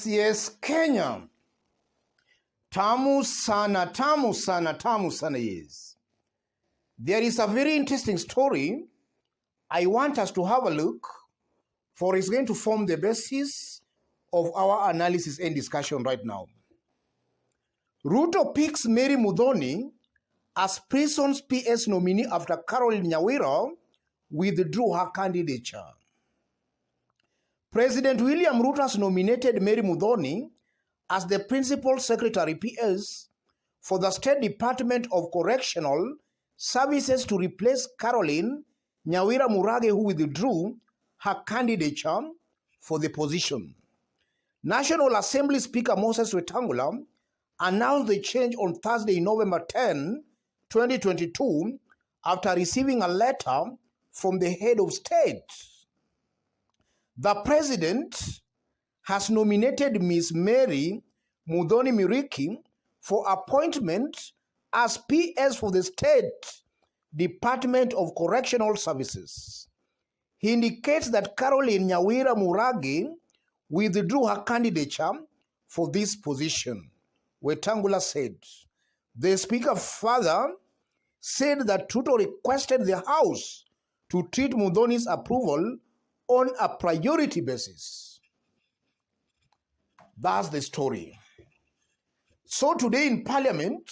Yes, Kenya. Tamu sana, tamu sana, tamu sana, yes. There is a very interesting story I want us to have a look, for it's going to form the basis of our analysis and discussion right now. Ruto picks Mary Muthoni as prison's PS nominee after Caroline Nyawira withdrew her candidature. President William Ruto has nominated Mary Muthoni as the Principal Secretary PS for the State Department of Correctional Services to replace Caroline Nyawira Murage, who withdrew her candidature for the position. National Assembly Speaker Moses Wetangula announced the change on Thursday, November 10, 2022, after receiving a letter from the head of state. The president has nominated Ms. Mary Muthoni Miriki for appointment as PS for the State Department of Correctional Services. He indicates that Caroline Nyawira Murage withdrew her candidature for this position, Wetangula said. The speaker further said that Ruto requested the House to treat Muthoni's approval on a priority basis. That's the story. So today in Parliament,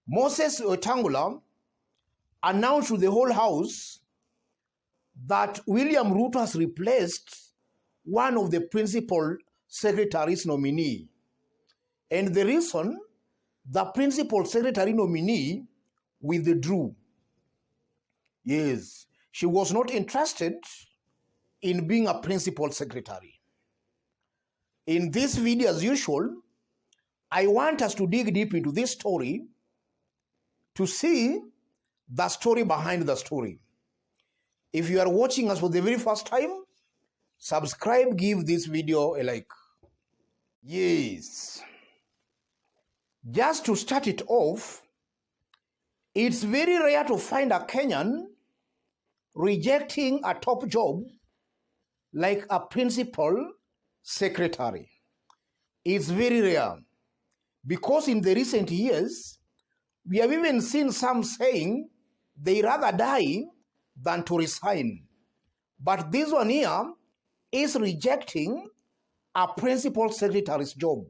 Moses Wetangula announced to the whole House that William Ruto has replaced one of the principal secretary's nominee. And the reason, the principal secretary nominee withdrew. Yes, she was not interested in being a principal secretary. In this video, as usual, I want us to dig deep into this story to see the story behind the story. If you are watching us for the very first time, subscribe, give this video a like. Yes. Just to start it off, it's very rare to find a Kenyan rejecting a top job like a principal secretary. It's very rare, because in the recent years, we have even seen some saying they rather die than to resign. But this one here is rejecting a principal secretary's job,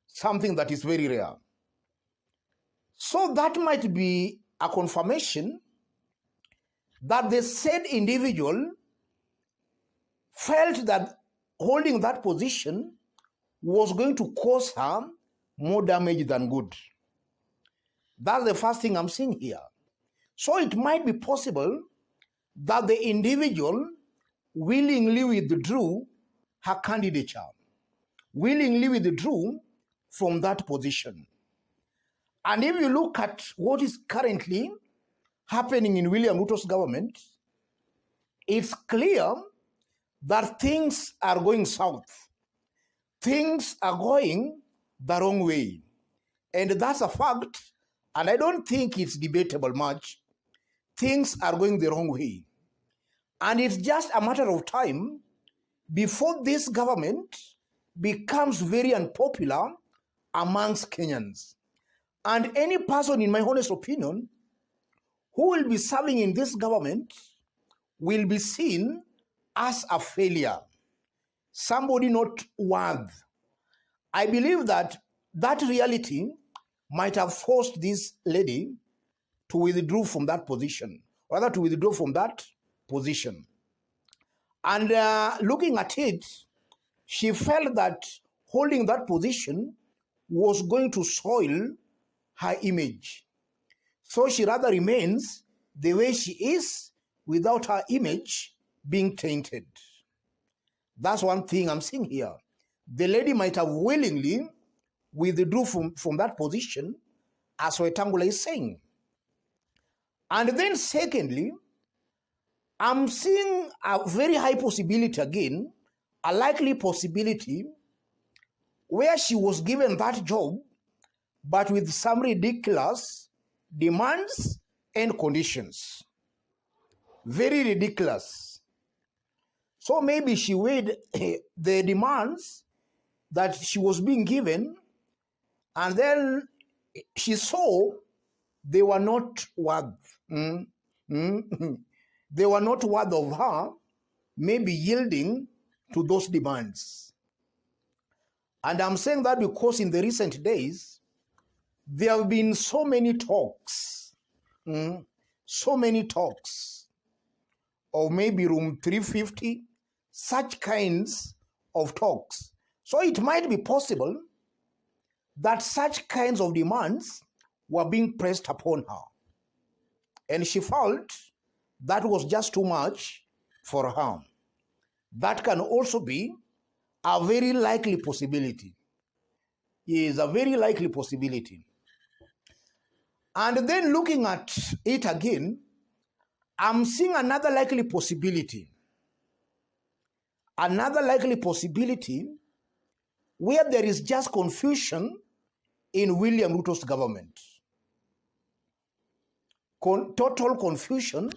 something that is very rare. So that might be a confirmation that the said individual felt that holding that position was going to cause her more damage than good. That's the first thing I'm seeing here. So it might be possible that the individual willingly withdrew her candidature, willingly withdrew from that position. And if you look at what is currently happening in William Ruto's government, it's clear that things are going south. Things are going the wrong way. And that's a fact, and I don't think it's debatable much. Things are going the wrong way. And it's just a matter of time before this government becomes very unpopular amongst Kenyans. And any person, in my honest opinion, who will be serving in this government will be seen as a failure, somebody not worth. I believe that that reality might have forced this lady to withdraw from that position, rather to withdraw from that position. And looking at it, she felt that holding that position was going to soil her image. So she rather remains the way she is without her image being tainted. That's one thing I'm seeing here. The lady might have willingly withdrew from that position, as Wetangula is saying. And then secondly, I'm seeing a very high possibility again, a likely possibility, where she was given that job, but with some ridiculous demands and conditions. Very ridiculous. So maybe she weighed the demands that she was being given, and then she saw they were not worth. They were not worth of her maybe yielding to those demands. And I'm saying that because in the recent days, there have been so many talks, so many talks of maybe room 350, such kinds of talks. So it might be possible that such kinds of demands were being pressed upon her. And she felt that was just too much for her. That can also be a very likely possibility. Is a very likely possibility. And then looking at it again, I'm seeing another likely possibility. Another likely possibility where there is just confusion in William Ruto's government. Total confusion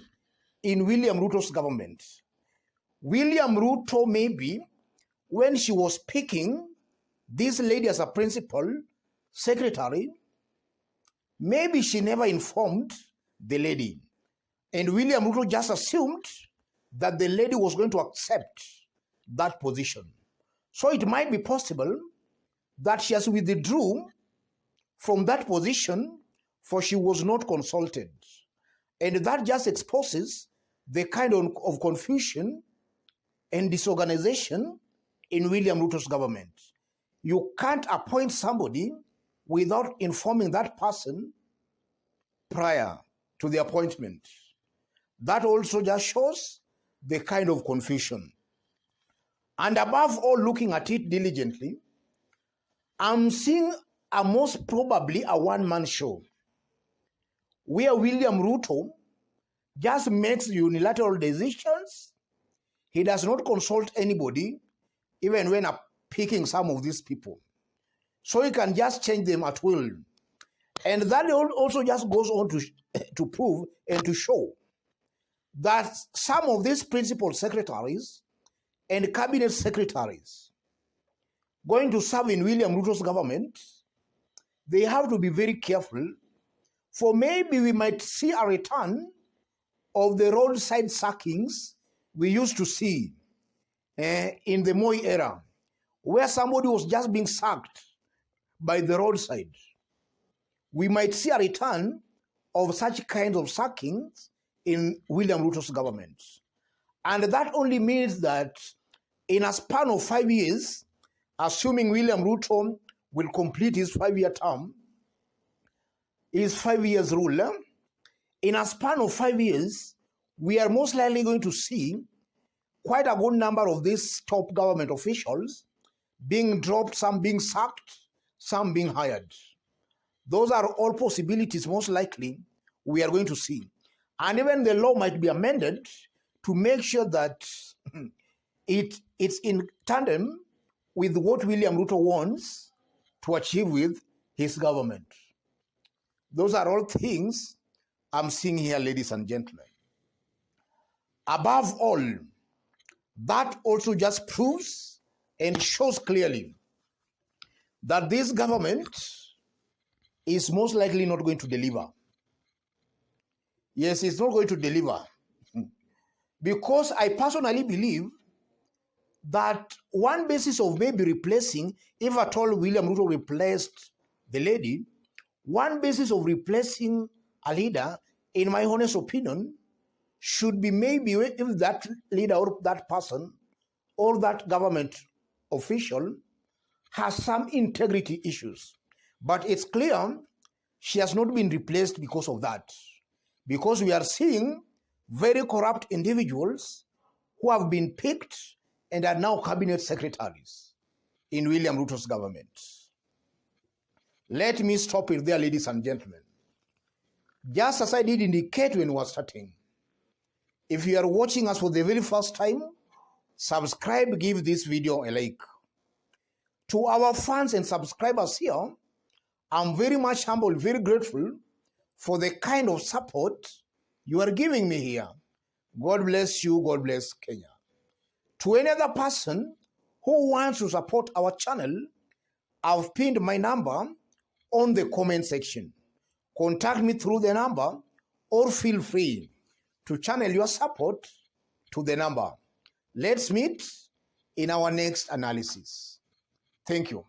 in William Ruto's government. William Ruto, maybe, when she was picking this lady as a principal secretary, maybe she never informed the lady. And William Ruto just assumed that the lady was going to accept that position. So it might be possible that she has withdrew from that position for she was not consulted. And that just exposes the kind of confusion and disorganization in William Ruto's government. You can't appoint somebody without informing that person prior to the appointment. That also just shows the kind of confusion. And above all, looking at it diligently, I'm seeing a most probably a one-man show where William Ruto just makes unilateral decisions. He does not consult anybody, even when picking some of these people. So he can just change them at will. And that also just goes on to prove and to show that some of these principal secretaries and cabinet secretaries going to serve in William Ruto's government, they have to be very careful, for maybe we might see a return of the roadside sackings we used to see in the Moi era, where somebody was just being sacked by the roadside. We might see a return of such kinds of sackings in William Ruto's government. And that only means that in a span of 5 years, assuming William Ruto will complete his 5-year term, his 5 years rule, in a span of 5 years, we are most likely going to see quite a good number of these top government officials being dropped, some being sacked, some being hired. Those are all possibilities most likely we are going to see. And even the law might be amended to make sure that it's in tandem with what William Ruto wants to achieve with his government. Those are all things I'm seeing here, ladies and gentlemen. Above all, that also just proves and shows clearly that this government is most likely not going to deliver. Yes, it's not going to deliver. Because I personally believe that one basis of maybe replacing, if at all William Ruto replaced the lady, one basis of replacing a leader, in my honest opinion, should be maybe if that leader or that person or that government official has some integrity issues. But it's clear she has not been replaced because of that. Because we are seeing very corrupt individuals who have been picked and are now cabinet secretaries in William Ruto's government. Let me stop it there, ladies and gentlemen. Just as I did indicate when we were starting, if you are watching us for the very first time, subscribe, give this video a like. To our fans and subscribers here, I'm very much humble, very grateful for the kind of support you are giving me here. God bless you. God bless Kenya. To any other person who wants to support our channel, I've pinned my number on the comment section. Contact me through the number or feel free to channel your support to the number. Let's meet in our next analysis. Thank you.